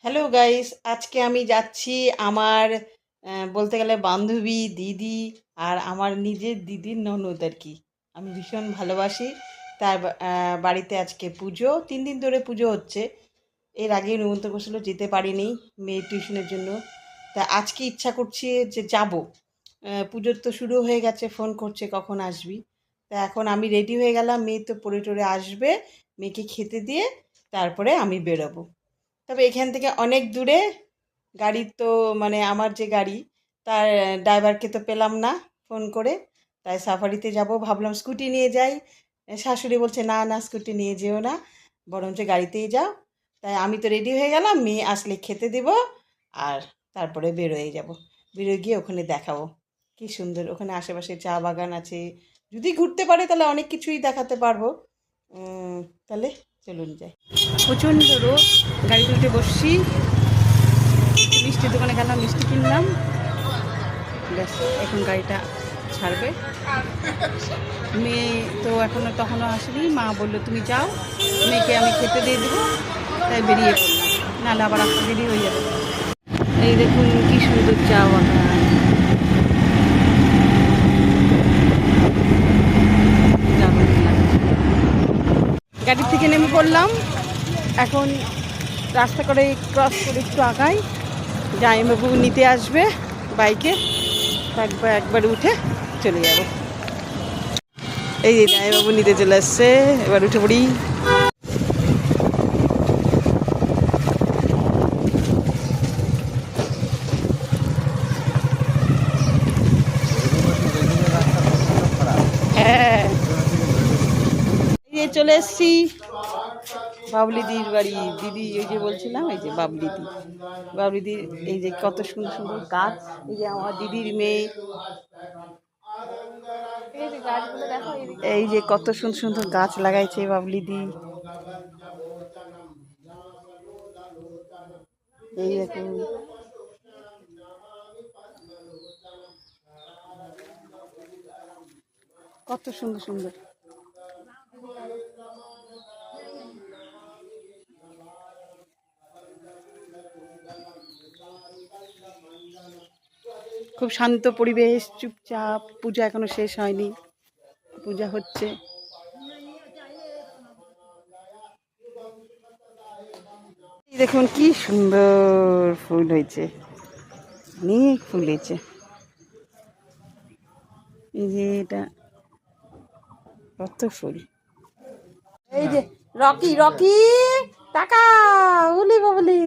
Hello guys, আজকে আমি যাচ্ছি আমার বলতে গেলে বান্ধবী দিদি আর আমার নিজের দিদির ননদ আর কি। আমি ভীষণ ভালোবাসি। তার বাড়িতে আজকে পুজো, 3 দিন ধরে পুজো হচ্ছে। এর আগে নিমন্ত্রণ করছিল, যেতে পারিনি মেয়ের টিউশনের জন্য। তা আজকে ইচ্ছা করছে যে যাব। পুজোর তো শুরু হয়ে গেছে, ফোন করছে কখন আসবি। তা এখন আমি রেডি হয়ে গেলাম, মেয়ে তো পড়ে টরে আসবে, মেয়েকে খেতে দিয়ে তারপরে আমি বেরোবো। তবে এখান থেকে অনেক দূরে, গাড়ি তো মানে আমার যে গাড়ি, তার ড্রাইভারকে তো পেলাম না ফোন করে। তাই সাফারিতে যাব, ভাবলাম স্কুটি নিয়ে যাই। শাশুড়ি বলছে না না, স্কুটি নিয়ে যেও না, বরঞ্চ গাড়িতেই যাও। তাই আমি তো রেডি হয়ে গেলাম, মেয়ে আসলে খেতে দেব আর তারপরে বেরোয় যাব। বেরোয় গিয়ে ওখানে দেখাবো কি সুন্দর, ওখানে আশেপাশে চা বাগান আছে। যদি ঘুরতে পারে তাহলে অনেক কিছুই দেখাতে পারবো। তাহলে চলুন যাই। প্রচণ্ড রোদ, গাড়িতে উঠে বসছি, মিষ্টির দোকানে গেলাম, মিষ্টি কিনলাম। ব্যাস, এখন গাড়িটা ছাড়বে। মেয়ে তো এখনও তখনও আসেনি, মা বললো তুমি যাও, মেয়েকে আমি খেতে দিয়ে দেবো। তাই বেরিয়ে পড়লাম, নাহলে আবার আসতে দেরি হয়ে যাবে। এই দেখুন কি সুন্দর চা বাগান, দারুণ লাগছে। গাড়ি থেকে নেমে পড়লাম, এখন রাস্তা করে ক্রস করে একটু আগাই, জামাইবাবু নিতে আসবে বাইকে। একবার উঠে চলে যাব। এই যে জামাইবাবু নিতে চলে আসছে, এবার উঠে পড়ি। হ্যাঁ, এই যে চলে এসছি বাবলিদির বাড়ি। দিদি ওই যে বলছিলাম, এই যে বাবলিদি, বাবলিদির এই যে কত সুন্দর সুন্দর গাছ। এই যে আমার দিদির মেয়ে, এই যে কত সুন্দর সুন্দর গাছ লাগাইছে বাবলিদি। এই দেখুন, কত সুন্দর সুন্দর। খুব শান্ত পরিবেশ, চুপচাপ। পূজা এখনো শেষ হয়নি, পূজা হচ্ছে। দেখুন কি সুন্দর ফুল হয়েছে, অনেক ফুল হয়েছে। এই যে এটা কত ফুল। এই যে রকি রকি টাকা, উলি বাবলি।